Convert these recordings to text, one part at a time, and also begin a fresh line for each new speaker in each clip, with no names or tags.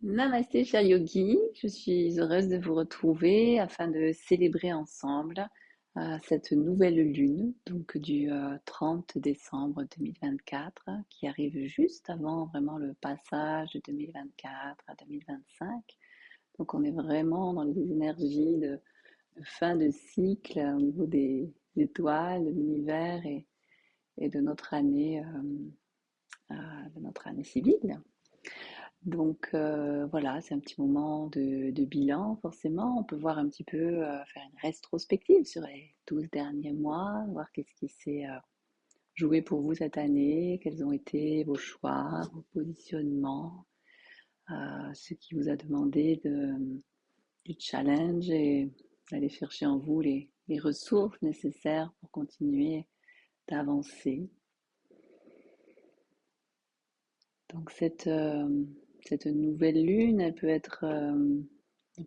Namasté, cher yogi, je suis heureuse de vous retrouver afin de célébrer ensemble cette nouvelle lune, donc du 30 décembre 2024, qui arrive juste avant vraiment le passage de 2024 à 2025. Donc on est vraiment dans les énergies de fin de cycle au niveau des étoiles, de l'univers et de notre année civile. Donc voilà, c'est un petit moment de bilan, forcément. On peut voir un petit peu, faire une rétrospective sur les 12 derniers mois, voir qu'est-ce qui s'est joué pour vous cette année, quels ont été vos choix, vos positionnements, ce qui vous a demandé du challenge et d'aller chercher en vous les ressources nécessaires pour continuer d'avancer. Donc cette nouvelle lune, elle peut être un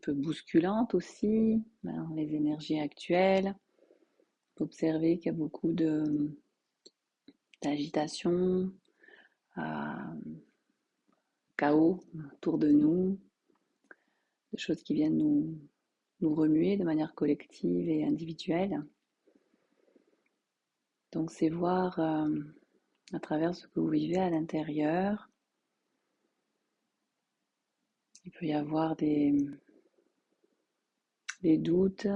peu bousculante aussi dans les énergies actuelles. On peut observer qu'il y a beaucoup d'agitation, euh, chaos autour de nous, des choses qui viennent nous remuer de manière collective et individuelle. Donc c'est voir à travers ce que vous vivez à l'intérieur. Il peut y avoir des doutes,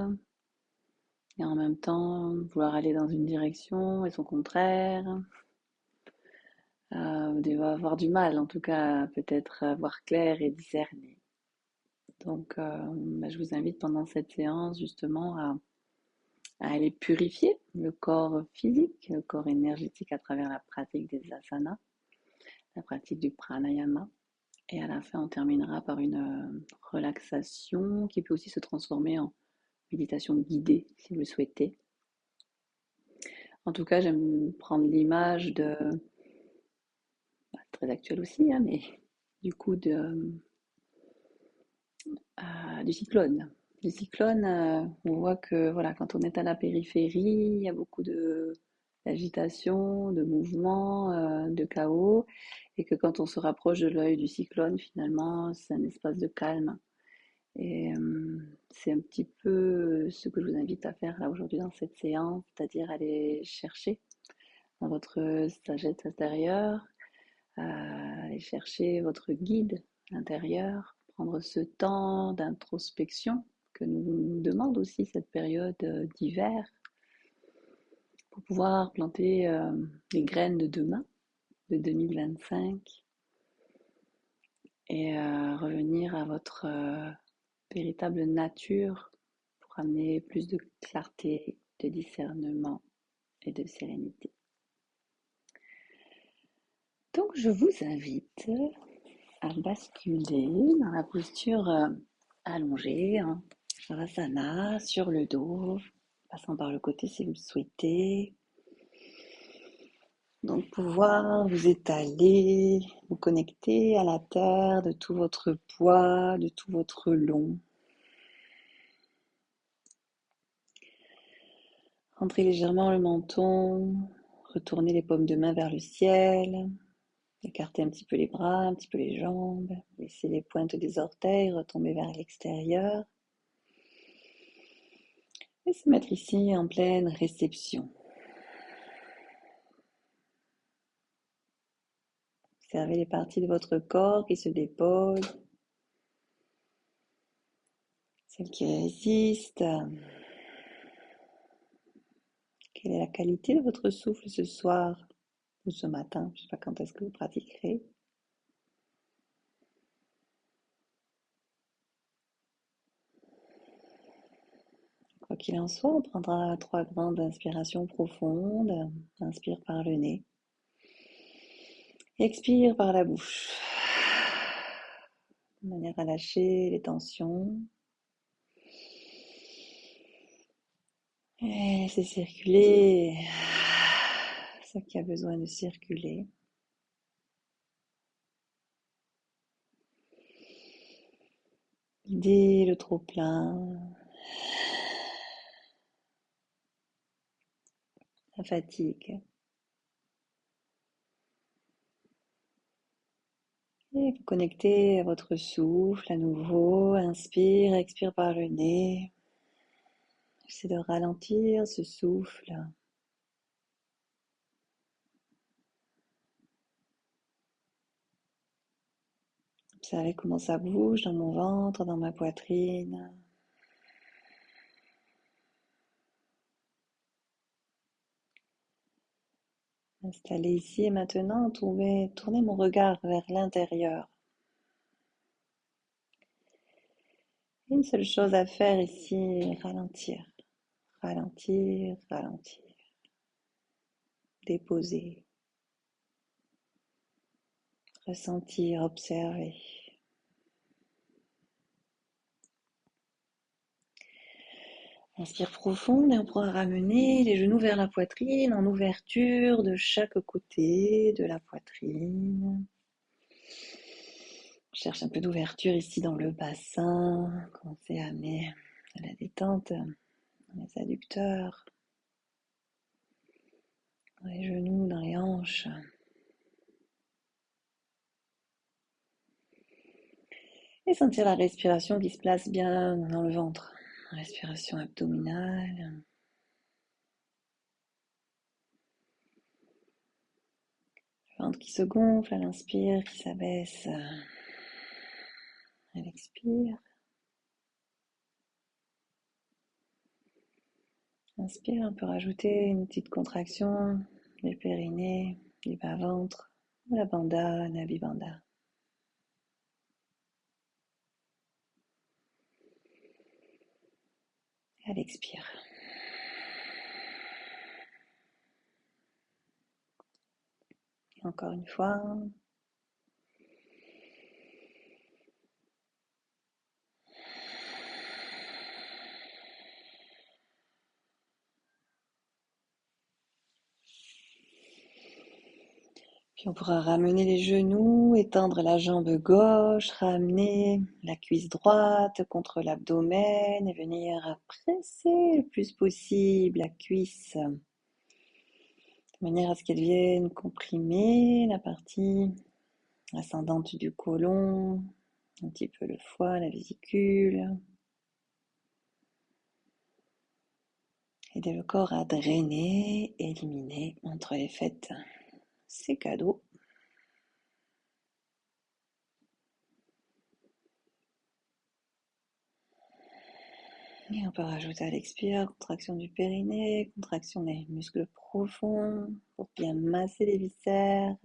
et en même temps vouloir aller dans une direction et son contraire. De avoir du mal, en tout cas, peut-être à voir clair et discerner. Donc, je vous invite pendant cette séance justement à aller purifier le corps physique, le corps énergétique à travers la pratique des asanas, la pratique du pranayama. Et à la fin, on terminera par une relaxation qui peut aussi se transformer en méditation guidée si vous le souhaitez. En tout cas, j'aime prendre l'image très actuelle aussi, hein, mais du coup du cyclone. Le cyclone, on voit que voilà, quand on est à la périphérie, il y a beaucoup d'agitation, de mouvement, de chaos, et que quand on se rapproche de l'œil du cyclone, finalement, c'est un espace de calme. Et c'est un petit peu ce que je vous invite à faire là aujourd'hui dans cette séance, c'est-à-dire aller chercher dans votre sagesse intérieure, aller chercher votre guide intérieur, prendre ce temps d'introspection que nous demande aussi cette période d'hiver pour pouvoir planter les graines de demain, de 2025, et revenir à votre véritable nature pour amener plus de clarté, de discernement et de sérénité. Donc je vous invite à basculer dans la posture allongée, en Shavasana, sur le dos, passant par le côté si vous le souhaitez. Donc pouvoir vous étaler, vous connecter à la terre de tout votre poids, de tout votre long. Rentrez légèrement le menton, retournez les paumes de main vers le ciel, écartez un petit peu les bras, un petit peu les jambes, laissez les pointes des orteils retomber vers l'extérieur. Et se mettre ici en pleine réception. Observez les parties de votre corps qui se déposent, celles qui résistent. Quelle est la qualité de votre souffle ce soir ou ce matin? Je ne sais pas quand est-ce que vous pratiquerez. Quoi qu'il en soit, on prendra 3 grandes inspirations profondes. Inspire par le nez. Expire par la bouche. De manière à lâcher les tensions. Et laissez circuler ce qui a besoin de circuler. Videz le trop-plein, la fatigue. Et vous connectez à votre souffle à nouveau. Inspire, expire par le nez. Essayez de ralentir ce souffle. Observez comment ça bouge dans mon ventre, dans ma poitrine. Installez ici et maintenant, tournez mon regard vers l'intérieur. Une seule chose à faire ici, ralentir, ralentir, ralentir, déposer, ressentir, observer. Inspire profonde et on pourra ramener les genoux vers la poitrine en ouverture de chaque côté de la poitrine. On cherche un peu d'ouverture ici dans le bassin. Commencez à amener à la détente dans les adducteurs, dans les genoux, dans les hanches. Et sentir la respiration qui se place bien dans le ventre. Respiration abdominale. Le ventre qui se gonfle à l'inspire, qui s'abaisse à l'expire. Inspire, on peut rajouter une petite contraction du périnée, du bas-ventre, la bandha, Nabi Bandha. À l'expire. Et encore une fois. Puis on pourra ramener les genoux, étendre la jambe gauche, ramener la cuisse droite contre l'abdomen et venir presser le plus possible la cuisse de manière à ce qu'elle vienne comprimer la partie ascendante du côlon, un petit peu le foie, la vésicule. Aider le corps à drainer, éliminer entre les fêtes ces cadeaux. Et on peut rajouter à l'expire, contraction du périnée, contraction des muscles profonds pour bien masser les viscères.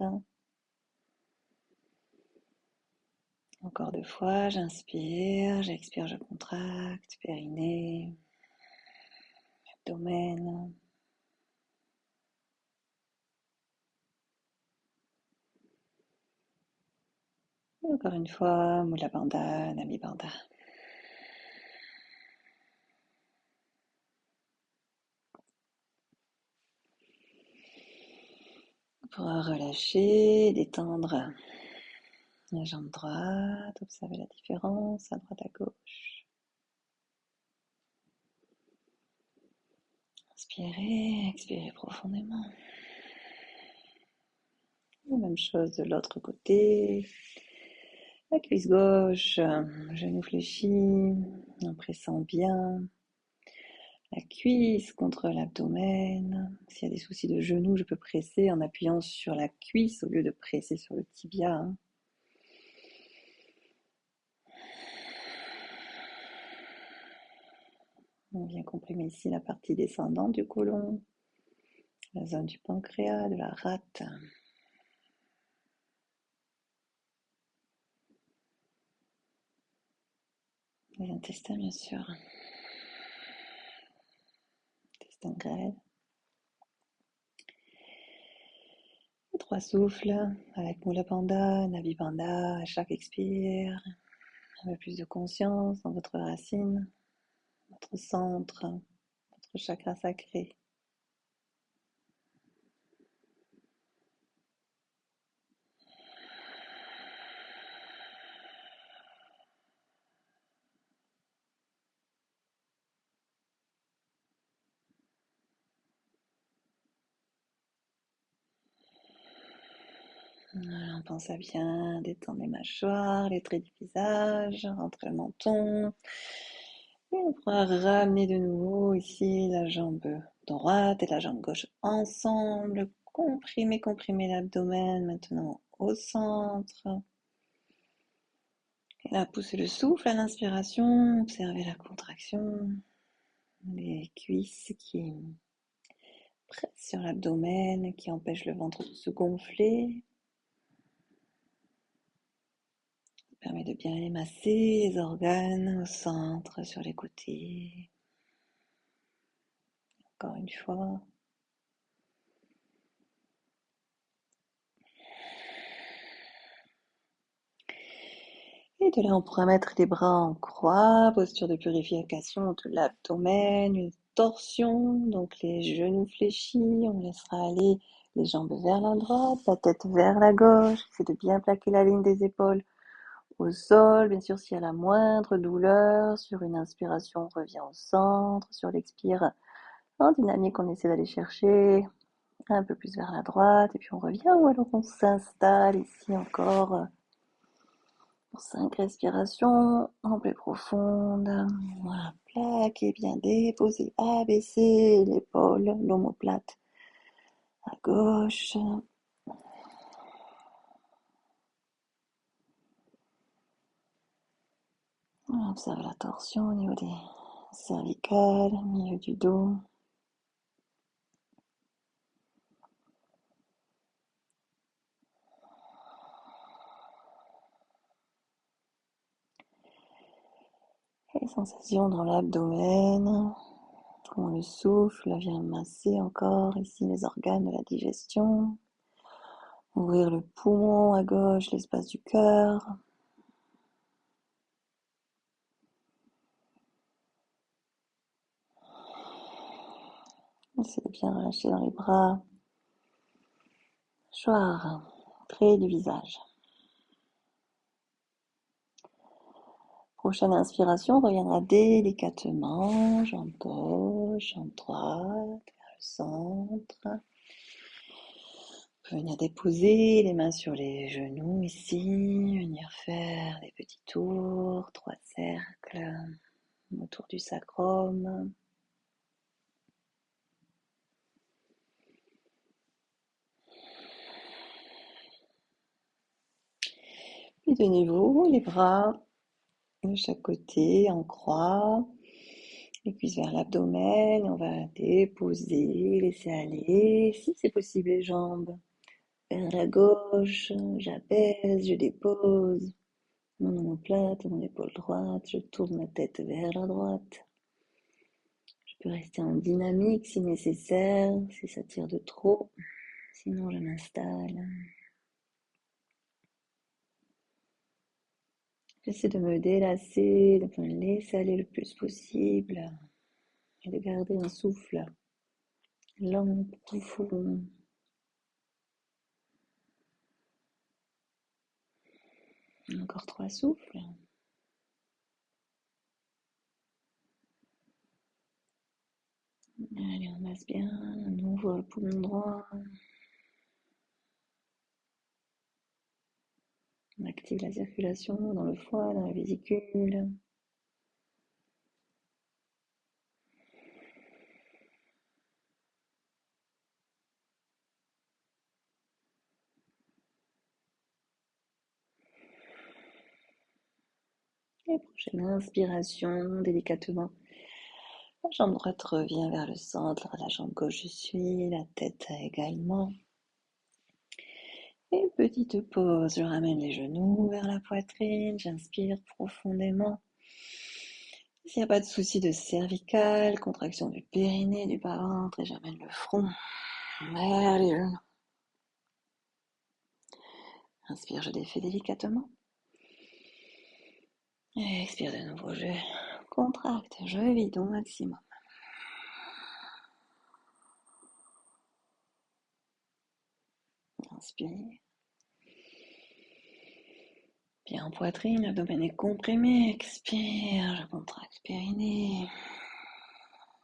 Encore 2 fois, j'inspire, j'expire, je contracte, périnée, abdomen. Et encore une fois, Mula Bandha, Nami Bandha. On pourra relâcher, détendre la jambe droite, observez la différence à droite à gauche. Inspirez, expirez profondément. La même chose de l'autre côté. La cuisse gauche, genou fléchi, en pressant bien la cuisse contre l'abdomen. S'il y a des soucis de genou, je peux presser en appuyant sur la cuisse au lieu de presser sur le tibia. On vient comprimer ici la partie descendante du côlon, la zone du pancréas, de la rate. Et l'intestin, bien sûr. Intestin grêle. 3 souffles avec Mula Bandha, Navi Bandha à chaque expire. Un peu plus de conscience dans votre racine, votre centre, votre chakra sacré. Voilà, on pense à bien détendre les mâchoires, les traits du visage, rentrer le menton. Et on pourra ramener de nouveau ici la jambe droite et la jambe gauche ensemble. Comprimer l'abdomen maintenant au centre. Et là, poussez le souffle à l'inspiration, observez la contraction, les cuisses qui pressent sur l'abdomen, qui empêchent le ventre de se gonfler. Ça permet de bien émasser les organes au centre, sur les côtés. Encore une fois. Et de là, on pourra mettre les bras en croix, posture de purification de l'abdomen, une torsion, donc les genoux fléchis, on laissera aller les jambes vers la droite, la tête vers la gauche, c'est de bien plaquer la ligne des épaules au sol, bien sûr s'il y a la moindre douleur, sur une inspiration on revient au centre, sur l'expire en dynamique on essaie d'aller chercher un peu plus vers la droite et puis on revient ou alors on s'installe ici encore pour 5 respirations amples et profondes. Voilà, plaquez bien, déposez, abaissez l'épaule, l'omoplate à gauche. Observez la torsion au niveau des cervicales, au milieu du dos. Et les sensations dans l'abdomen. Comment le souffle vient masser encore ici les organes de la digestion. Ouvrir le poumon à gauche, l'espace du cœur. Essayez de bien relâcher dans les bras. Mâchoire, trait du visage. Prochaine inspiration, on reviendra délicatement, jambe gauche, jambe droite, vers le centre. On peut venir déposer les mains sur les genoux ici, venir faire des petits tours, 3 cercles autour du sacrum. Puis de nouveau, les bras de chaque côté en croix, les cuisses vers l'abdomen, on va déposer, laisser aller, si c'est possible les jambes vers la gauche, j'abaisse, je dépose mon omoplate, mon épaule droite, je tourne ma tête vers la droite. Je peux rester en dynamique si nécessaire, si ça tire de trop, sinon je m'installe. J'essaie de me délasser, de me laisser aller le plus possible et de garder un souffle lent, profond. Encore 3 souffles. Allez, on masse bien, on ouvre le poumon droit. On active la circulation dans le foie, dans la vésicule. Et prochaine inspiration, délicatement. La jambe droite revient vers le centre, la jambe gauche suit, la tête également. Et petite pause, je ramène les genoux vers la poitrine, j'inspire profondément. S'il n'y a pas de souci de cervicale, contraction du périnée, du bas-ventre, et j'amène le front vers les genoux. Inspire, je défais délicatement. Et expire de nouveau, je contracte, je vide au maximum. Inspire. Bien en poitrine, l'abdomen est comprimé. Expire, je contracte périnée.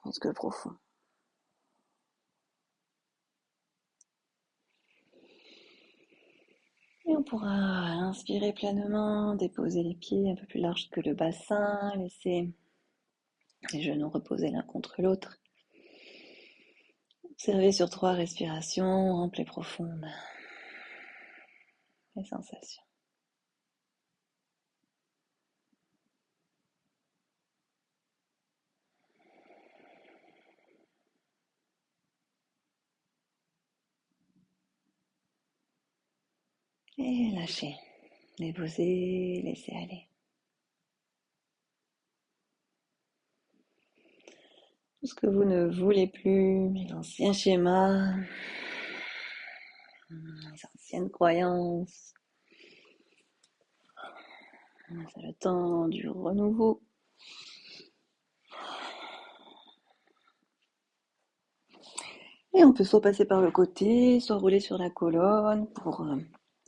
Muscle profond. Et on pourra inspirer pleinement, déposer les pieds un peu plus larges que le bassin, laisser les genoux reposer l'un contre l'autre. Observez sur 3 respirations amples et profondes les sensations. Et lâchez, déposez, laissez aller. Tout ce que vous ne voulez plus, les anciens schémas, les anciennes croyances. C'est le temps du renouveau. Et on peut soit passer par le côté, soit rouler sur la colonne pour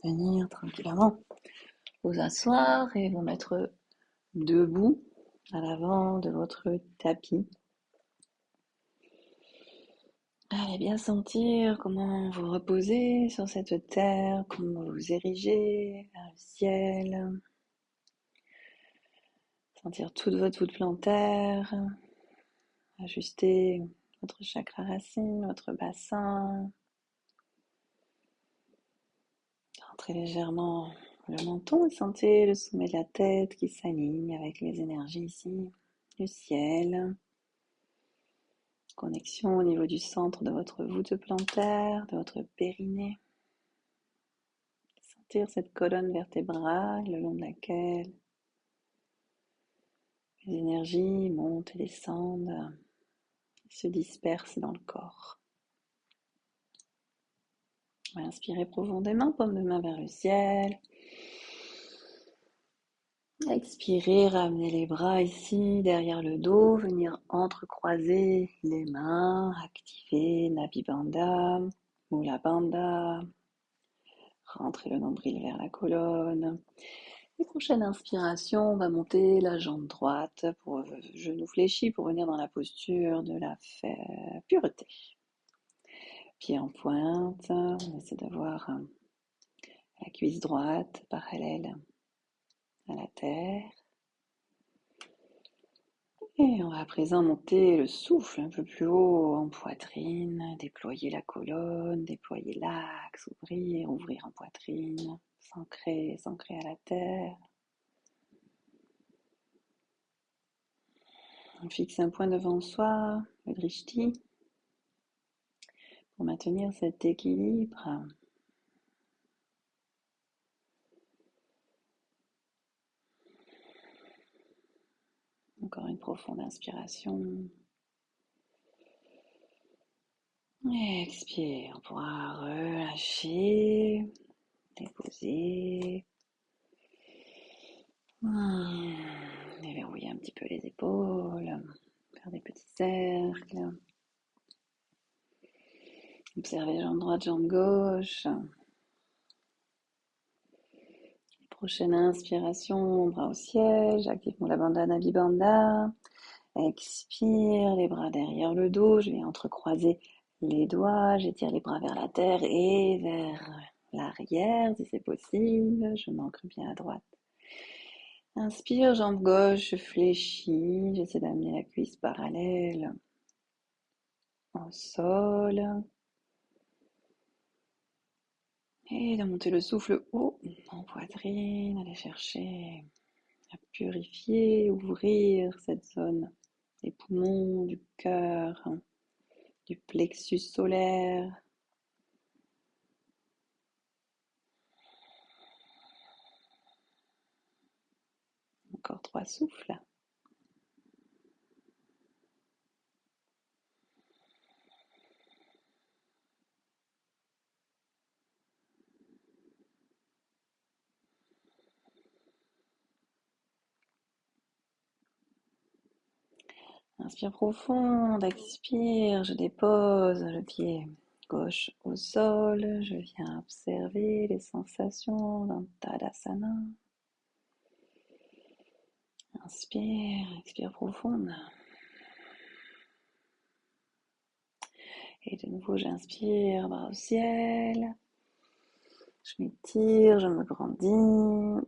venir tranquillement vous asseoir et vous mettre debout à l'avant de votre tapis. Allez bien sentir comment vous reposez sur cette terre, comment vous vous érigez vers le ciel. Sentir toute votre voûte plantaire, ajuster votre chakra racine, votre bassin. Rentrez légèrement le menton et sentez le sommet de la tête qui s'aligne avec les énergies ici du ciel. Connexion au niveau du centre de votre voûte plantaire, de votre périnée. Sentir cette colonne vertébrale le long de laquelle les énergies montent et descendent, se dispersent dans le corps. Inspirez profondément, paume de main vers le ciel. Expirez, ramenez les bras ici derrière le dos, venir entrecroiser les mains, activer Nabi Bandha, Mula Bandha. Rentrez le nombril vers la colonne. Et prochaine inspiration, on va monter la jambe droite pour genou fléchi pour venir dans la posture de la pureté. Pied en pointe, on essaie d'avoir la cuisse droite parallèle à la terre. Et on va à présent monter le souffle un peu plus haut en poitrine, déployer la colonne, déployer l'axe, ouvrir en poitrine, s'ancrer à la terre. On fixe un point devant soi, le drishti, pour maintenir cet équilibre. Encore une profonde inspiration. Et expire, on pourra relâcher, déposer. Déverrouiller un petit peu les épaules, faire des petits cercles. Observez jambe droite, jambe gauche. Prochaine inspiration, bras au ciel, j'active Mula Bandha, Nabi Bandha. Expire, les bras derrière le dos, je vais entrecroiser les doigts, j'étire les bras vers la terre et vers l'arrière si c'est possible, je m'ancre bien à droite. Inspire, jambe gauche fléchie, j'essaie d'amener la cuisse parallèle au sol. Et de monter le souffle haut en poitrine, aller chercher à purifier, ouvrir cette zone des poumons, du cœur, du plexus solaire. Encore 3 souffles. Inspire profonde, expire, je dépose le pied gauche au sol, je viens observer les sensations dans Tadasana. Inspire, expire profonde. Et de nouveau, j'inspire, bras au ciel. Je m'étire, je me grandis.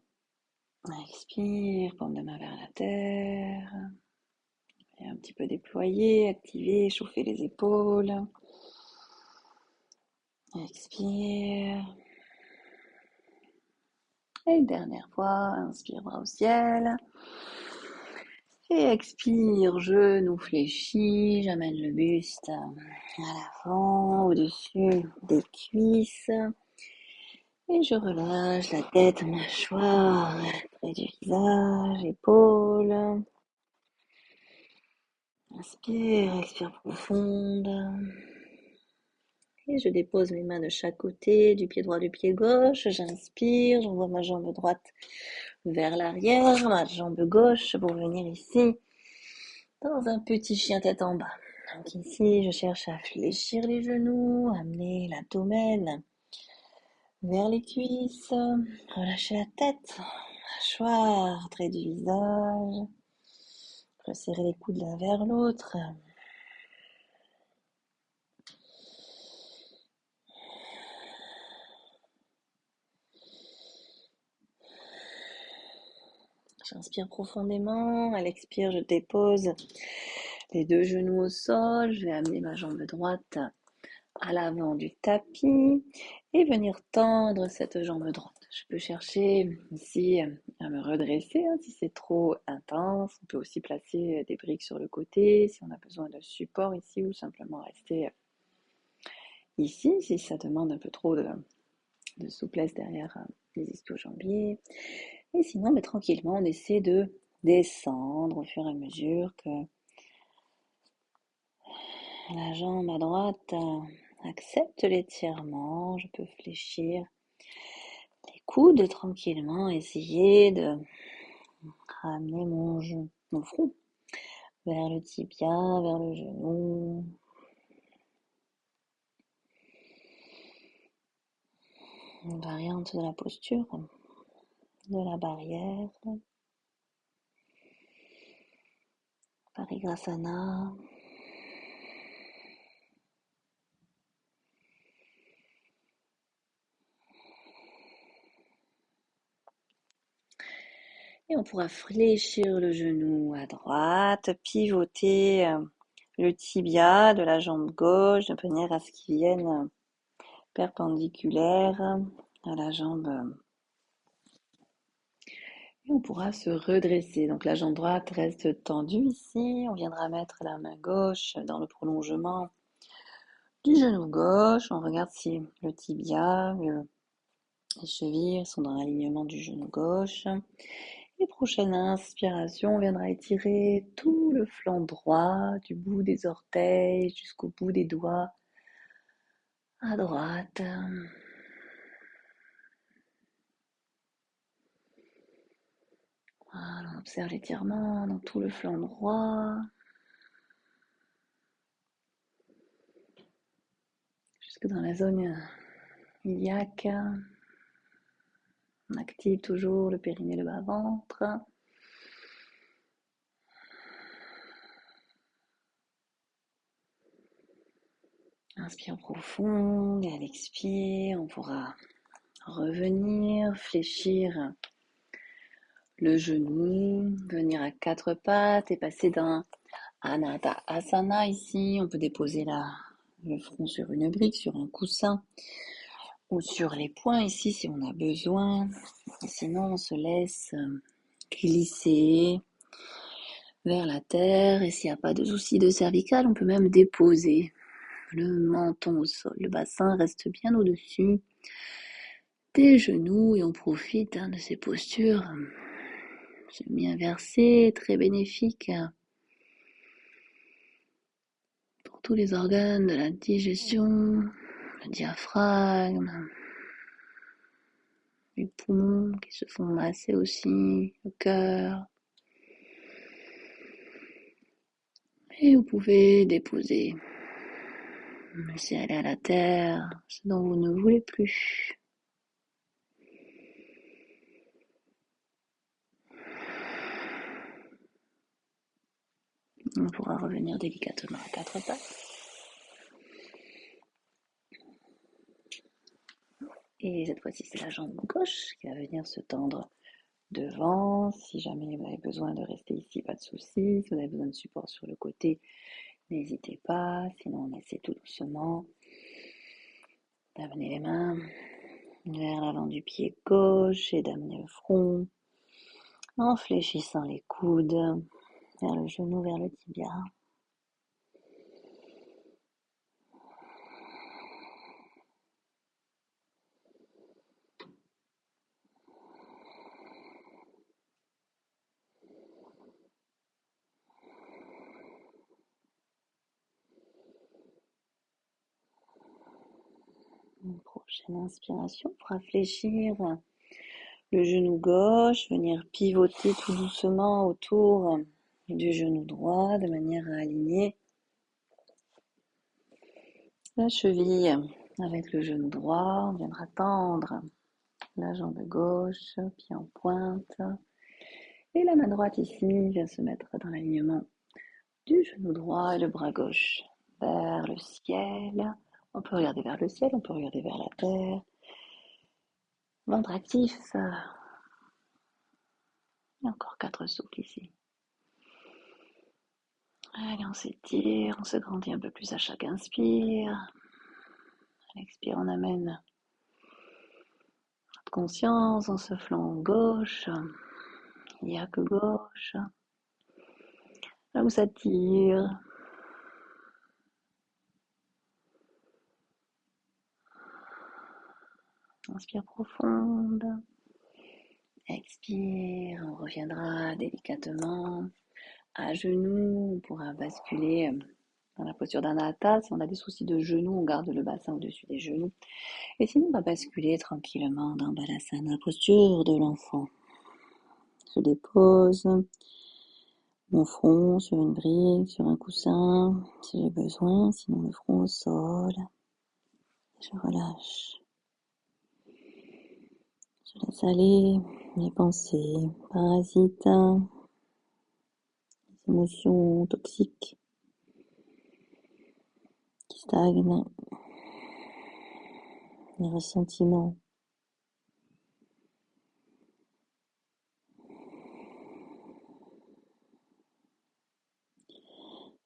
Expire, paume de main vers la terre. Et un petit peu déployer, activer, chauffer les épaules. Expire. Et une dernière fois, inspire, bras au ciel. Et expire, genou fléchi, j'amène le buste à l'avant, au-dessus des cuisses. Et je relâche la tête, mâchoire, près du visage, épaules. Inspire, expire profonde. Et je dépose mes mains de chaque côté, du pied droit, du pied gauche. J'inspire, j'envoie ma jambe droite vers l'arrière, ma jambe gauche pour venir ici dans un petit chien tête en bas. Donc ici, je cherche à fléchir les genoux, amener l'abdomen vers les cuisses, relâcher la tête, mâchoire, trait du visage, resserrer les coudes l'un vers l'autre. J'inspire profondément, à l'expire, je dépose les deux genoux au sol, je vais amener ma jambe droite à l'avant du tapis et venir tendre cette jambe droite. Je peux chercher ici à me redresser si c'est trop intense. On peut aussi placer des briques sur le côté si on a besoin de support ici ou simplement rester ici si ça demande un peu trop de souplesse derrière les ischio-jambiers. Et sinon, tranquillement, on essaie de descendre au fur et à mesure que la jambe à droite accepte l'étirement. Je peux fléchir les coudes tranquillement, essayer de ramener mon front vers le tibia, vers le genou. Une variante de la posture, de la barrière. Parigrasana. Et on pourra fléchir le genou à droite, pivoter le tibia de la jambe gauche de manière à ce qu'il vienne perpendiculaire à la jambe. Et on pourra se redresser. Donc la jambe droite reste tendue ici. On viendra mettre la main gauche dans le prolongement du genou gauche. On regarde si le tibia, les chevilles sont dans l'alignement du genou gauche. Et prochaine inspiration, on viendra étirer tout le flanc droit, du bout des orteils jusqu'au bout des doigts à droite. Voilà, on observe l'étirement dans tout le flanc droit. Jusque dans la zone iliaque. On active toujours le périnée, le bas-ventre. Inspire profond et à l'expire, on pourra revenir, fléchir le genou, venir à quatre pattes et passer dans Anata Asana ici. On peut déposer le front sur une brique, sur un coussin ou sur les poings ici si on a besoin. Sinon, on se laisse glisser vers la terre et s'il n'y a pas de souci de cervical, on peut même déposer le menton au sol. Le bassin reste bien au-dessus des genoux et on profite de ces postures semi-inversées, très bénéfiques pour tous les organes de la digestion, le diaphragme, les poumons qui se font masser aussi, le cœur. Et vous pouvez déposer, laisser aller à la terre ce dont vous ne voulez plus. On pourra revenir délicatement à quatre pattes. Et cette fois-ci, c'est la jambe gauche qui va venir se tendre devant. Si jamais vous avez besoin de rester ici, pas de souci. Si vous avez besoin de support sur le côté, n'hésitez pas. Sinon, on essaie tout doucement d'amener les mains vers l'avant du pied gauche et d'amener le front en fléchissant les coudes vers le genou, vers le tibia. Une prochaine inspiration pour fléchir le genou gauche, venir pivoter tout doucement autour du genou droit de manière à aligner la cheville avec le genou droit. On viendra tendre la jambe gauche, pied en pointe. Et la main droite ici vient se mettre dans l'alignement du genou droit et le bras gauche vers le ciel. On peut regarder vers le ciel, on peut regarder vers la terre. Ventre actif. Et encore 4 souffles ici. Allez, on s'étire, on se grandit un peu plus à chaque inspire. À l'expire, on amène notre conscience en ce flanc gauche. Il n'y a que gauche. Là où ça tire. Inspire profonde. Expire, on reviendra délicatement à genoux. On pourra basculer dans la posture d'Anahata. Si on a des soucis de genoux, on garde le bassin au-dessus des genoux. Et sinon, on va basculer tranquillement dans Balasana, posture de l'enfant. Je dépose mon front sur une brique, sur un coussin, si j'ai besoin, sinon le front au sol. Je relâche. Je laisse aller mes pensées parasites, les émotions toxiques qui stagnent, les ressentiments.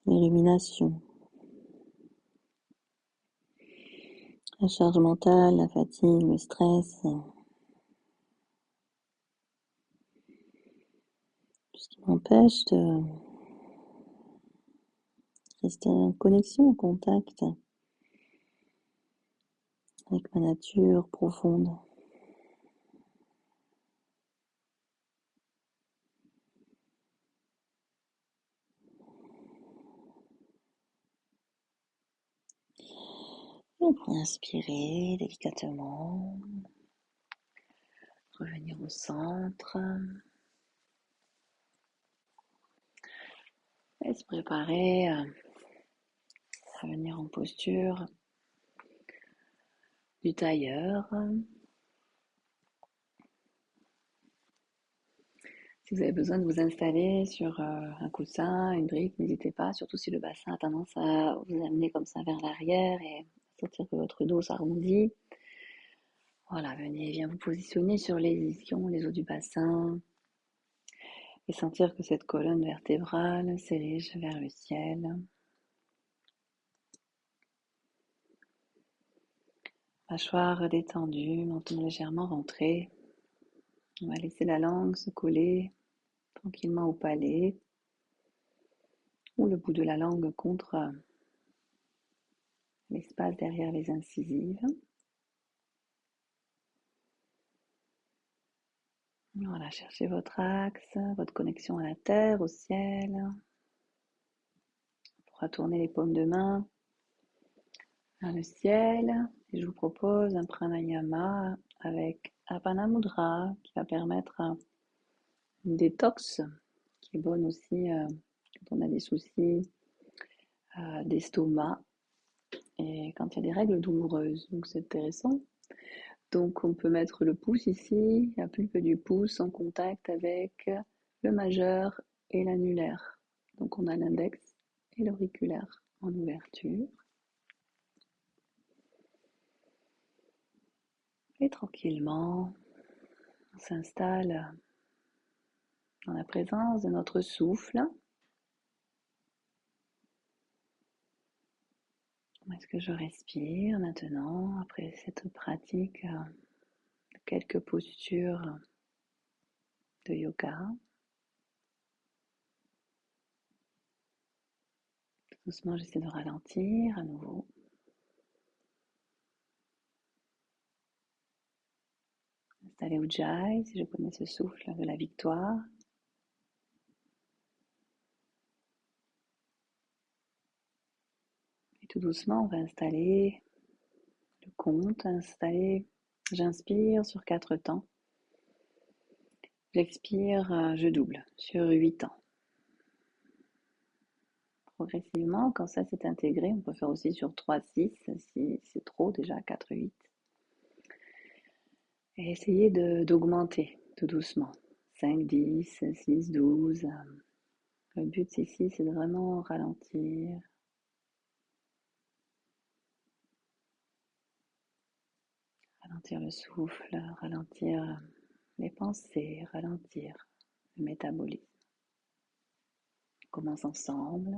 L'illumination, la charge mentale, la fatigue, le stress, tout ce qui m'empêche de rester en connexion, en contact avec ma nature profonde. On peut inspirer délicatement, revenir au centre et se préparer à venir en posture du tailleur. Si vous avez besoin de vous installer sur un coussin, une brique, n'hésitez pas, surtout si le bassin a tendance à vous amener comme ça vers l'arrière et sentir que votre dos s'arrondit. Voilà, viens vous positionner sur les ischions, les os du bassin et sentir que cette colonne vertébrale s'érige vers le ciel. Mâchoire détendue, menton légèrement rentré. On va laisser la langue se coller tranquillement au palais ou le bout de la langue contre l'espace derrière les incisives. Voilà, cherchez votre axe, votre connexion à la terre, au ciel. On pourra tourner les paumes de main vers le ciel. Et je vous propose un pranayama avec Apana Mudra qui va permettre une détox qui est bonne aussi quand on a des soucis d'estomac et quand il y a des règles douloureuses. Donc c'est intéressant. Donc on peut mettre le pouce ici, la pulpe du pouce en contact avec le majeur et l'annulaire. Donc on a l'index et l'auriculaire en ouverture. Et tranquillement, on s'installe dans la présence de notre souffle. Comment est-ce que je respire maintenant après cette pratique de quelques postures de yoga? Doucement, j'essaie de ralentir à nouveau. Installer Ujjayi, si je connais ce souffle de la victoire. Et tout doucement, on va installer le compte, j'inspire sur 4 temps. J'expire, je double sur 8 temps. Progressivement, quand ça s'est intégré, on peut faire aussi sur 3-6 si c'est trop, déjà 4-8. Et essayer d'augmenter tout doucement. 5-10, 6-12. Le but ici, c'est de vraiment ralentir. Ralentir le souffle, ralentir les pensées, ralentir le métabolisme. On commence ensemble.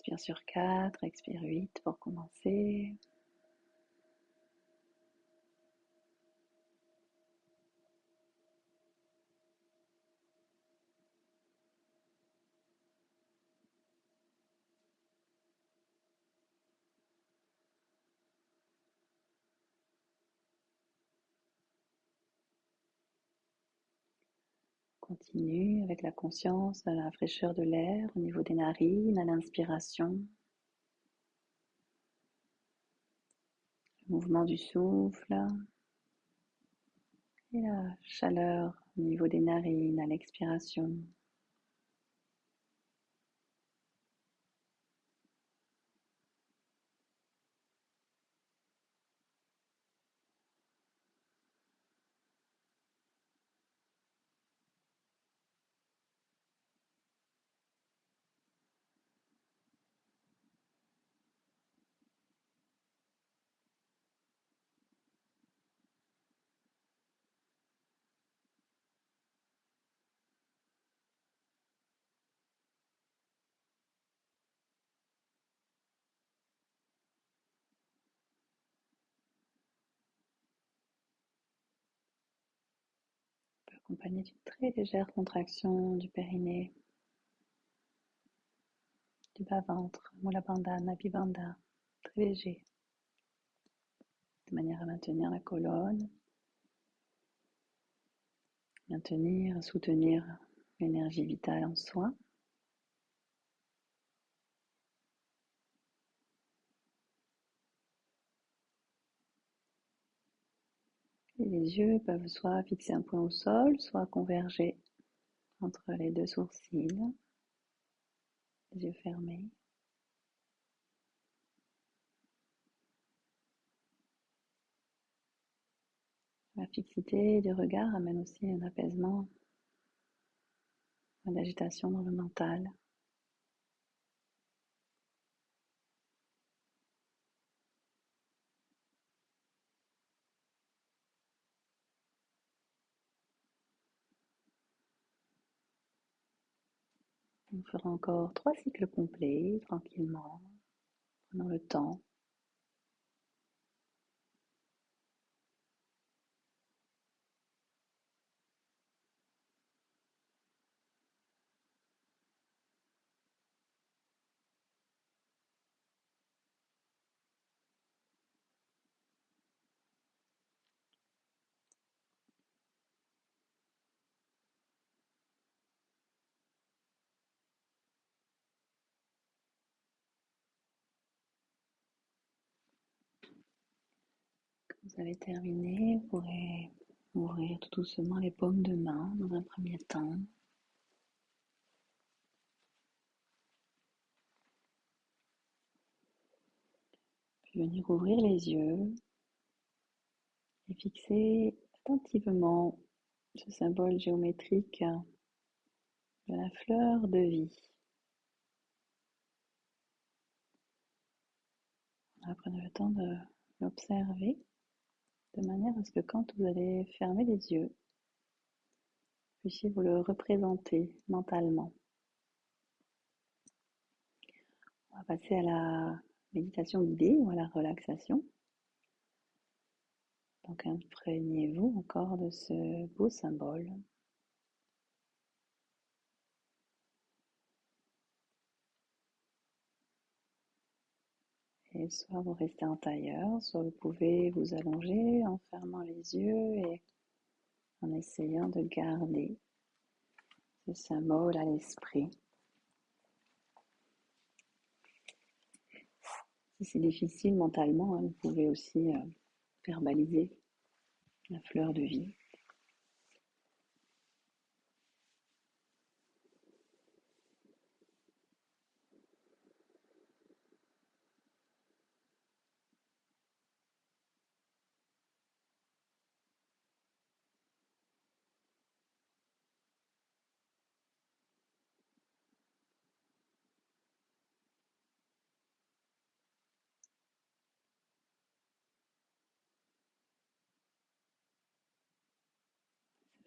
Inspire sur 4, expire 8 pour commencer. Continue avec la conscience de la fraîcheur de l'air au niveau des narines à l'inspiration. Le mouvement du souffle et la chaleur au niveau des narines à l'expiration. Accompagné d'une très légère contraction du périnée, du bas-ventre, Mula Bandha, Nabi Bandha, très léger, de manière à maintenir la colonne, maintenir, soutenir l'énergie vitale en soi. Et les yeux peuvent soit fixer un point au sol, soit converger entre les deux sourcils, les yeux fermés. La fixité du regard amène aussi un apaisement, une agitation dans le mental. On fera encore 3 cycles complets, tranquillement, prenant le temps. Quand vous avez terminé, vous pourrez ouvrir tout doucement les paumes de main dans un premier temps. Puis venir ouvrir les yeux et fixer attentivement ce symbole géométrique de la fleur de vie. Prenez le temps de l'observer de manière à ce que quand vous allez fermer les yeux, vous puissiez vous le représenter mentalement. On va passer à la méditation guidée ou à la relaxation. Donc imprégnez-vous encore de ce beau symbole. Et soit vous restez en tailleur, soit vous pouvez vous allonger en fermant les yeux et en essayant de garder ce symbole à l'esprit. Si c'est difficile mentalement, vous pouvez aussi verbaliser la fleur de vie.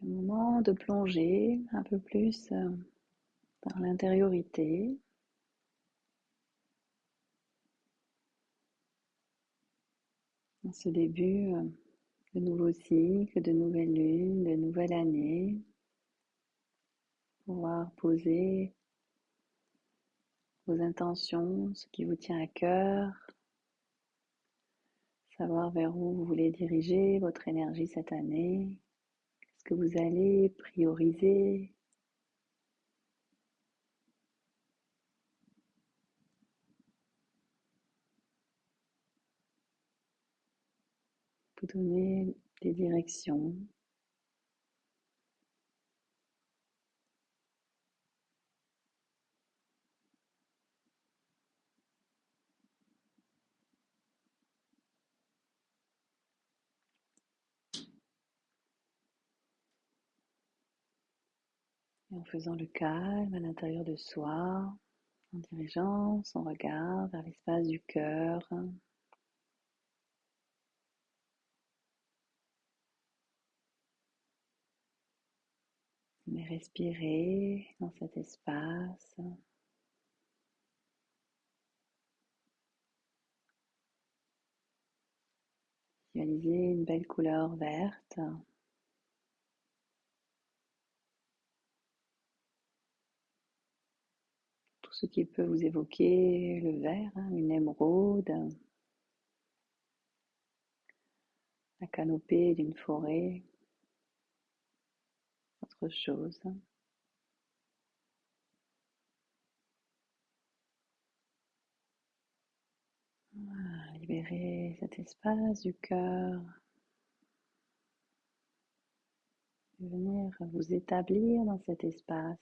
C'est le moment de plonger un peu plus dans l'intériorité. Dans ce début de nouveau cycle, de nouvelle lune, de nouvelle année, pouvoir poser vos intentions, ce qui vous tient à cœur, savoir vers où vous voulez diriger votre énergie cette année, ce que vous allez prioriser. Vous donner des directions. Et en faisant le calme à l'intérieur de soi, en dirigeant son regard vers l'espace du cœur. Mais respirez dans cet espace. Visualisez une belle couleur verte. Tout ce qui peut vous évoquer le vert, une émeraude, la canopée d'une forêt, autre chose. Libérez cet espace du cœur. Venir vous établir dans cet espace.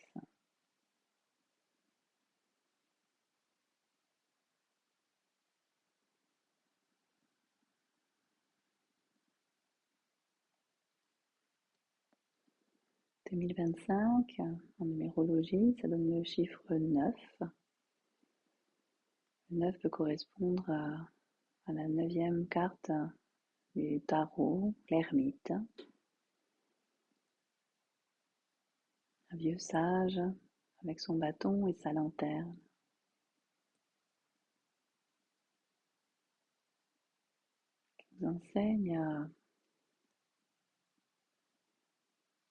« 2025, en numérologie, ça donne le chiffre 9. Le 9 peut correspondre à la 9e carte du tarot, l'ermite. Un vieux sage avec son bâton et sa lanterne. Qui nous enseigne à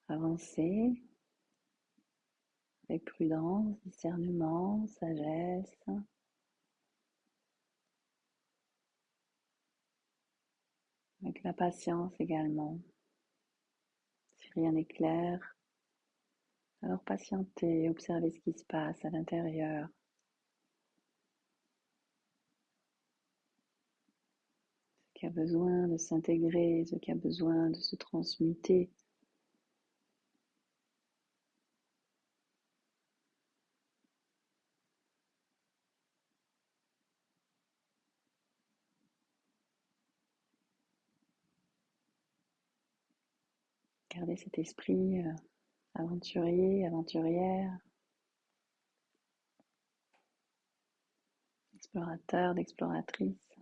avancer avec prudence, discernement, sagesse. Avec la patience également. Si rien n'est clair, alors patientez, observez ce qui se passe à l'intérieur. Ce qui a besoin de s'intégrer, ce qui a besoin de se transmuter. Gardez cet esprit aventurier, aventurière. d'explorateurs, d'exploratrices.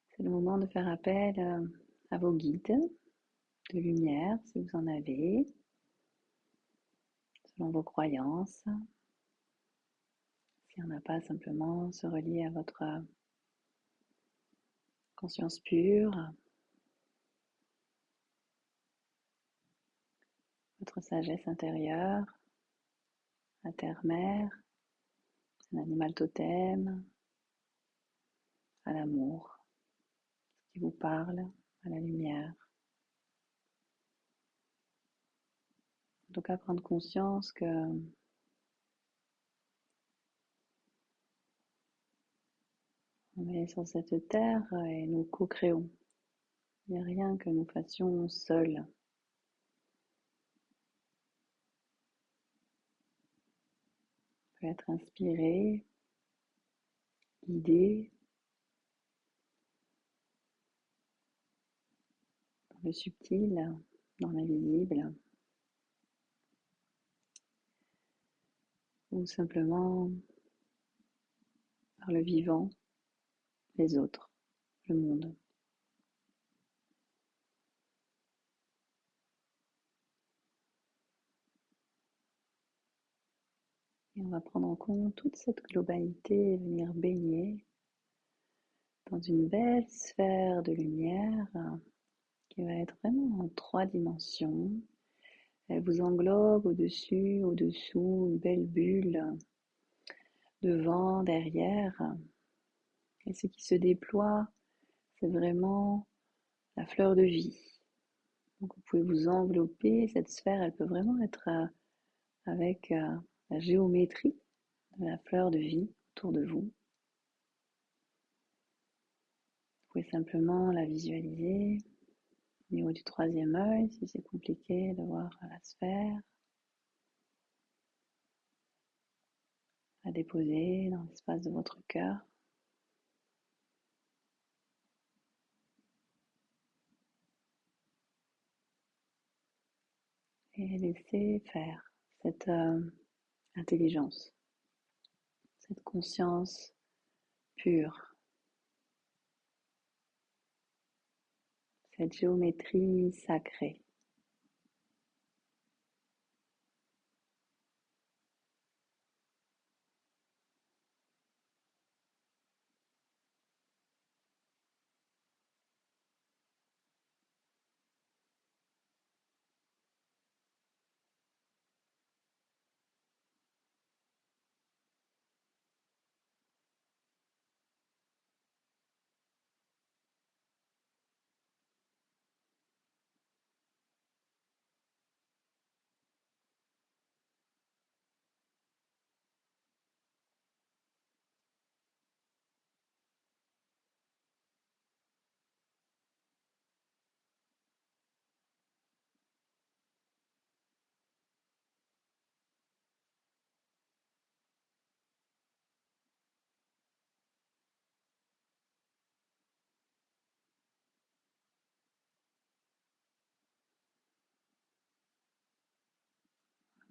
C'est le moment de faire appel à vos guides de lumière, si vous en avez, selon vos croyances. S'il n'y en a pas, simplement se relier à votre conscience pure, votre sagesse intérieure, la terre-mère, un animal totem, à l'amour, qui vous parle, à la lumière. En tout cas, prendre conscience que on est sur cette terre et nous co-créons. Il n'y a rien que nous fassions seuls. On peut être inspiré, guidé dans le subtil, dans l'invisible, ou simplement par le vivant, les autres, le monde. Et on va prendre en compte toute cette globalité et venir baigner dans une belle sphère de lumière qui va être vraiment en 3 dimensions. Elle vous englobe au-dessus, au-dessous, une belle bulle, devant, derrière. Et ce qui se déploie, c'est vraiment la fleur de vie. Donc vous pouvez vous envelopper, cette sphère, elle peut vraiment être avec la géométrie de la fleur de vie autour de vous. Vous pouvez simplement la visualiser au niveau du 3e œil, si c'est compliqué de voir la sphère. La déposer dans l'espace de votre cœur. Et laisser faire cette intelligence, cette conscience pure, cette géométrie sacrée.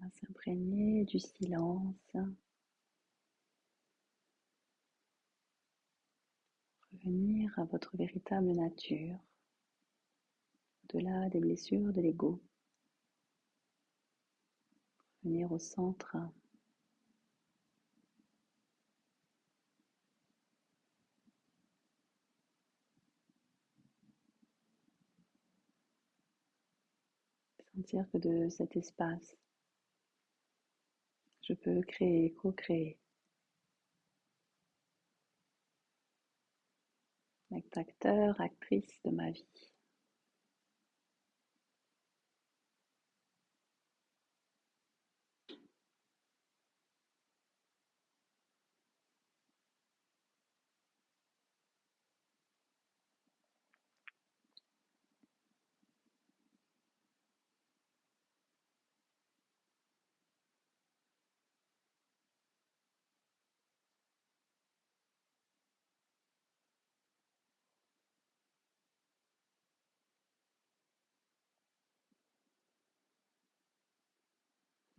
On va s'imprégner du silence, revenir à votre véritable nature, au-delà des blessures de l'ego, revenir au centre. Sentir que de cet espace, je peux créer, co-créer, être acteur, actrice de ma vie.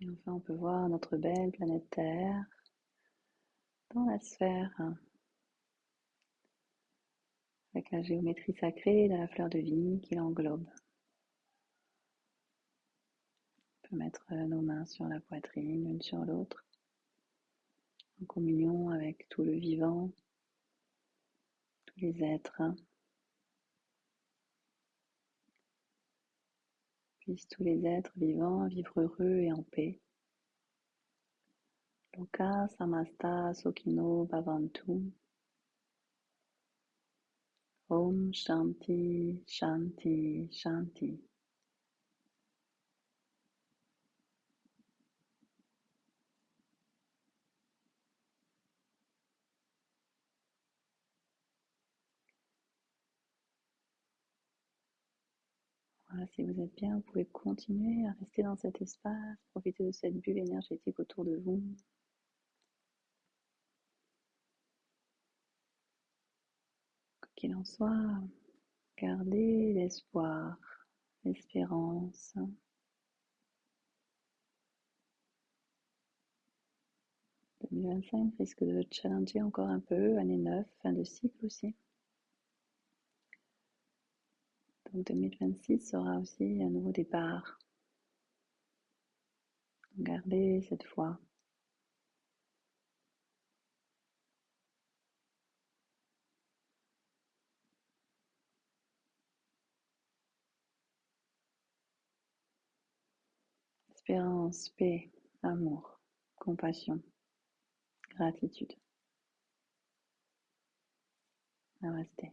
Et enfin, on peut voir notre belle planète Terre dans la sphère, avec la géométrie sacrée de la fleur de vie qui l'englobe. On peut mettre nos mains sur la poitrine, l'une sur l'autre, en communion avec tout le vivant, tous les êtres. Puissent tous les êtres vivants vivre heureux et en paix. Loka samasta sokino bhavantu. Om Shanti Shanti Shanti. Voilà, si vous êtes bien, vous pouvez continuer à rester dans cet espace, profiter de cette bulle énergétique autour de vous. Quoi qu'il en soit, gardez l'espoir, l'espérance. 2025 risque de challenger encore un peu, année 9, fin de cycle aussi. Donc 2026 sera aussi un nouveau départ. Gardez cette foi. Espérance, paix, amour, compassion, gratitude. Namasté.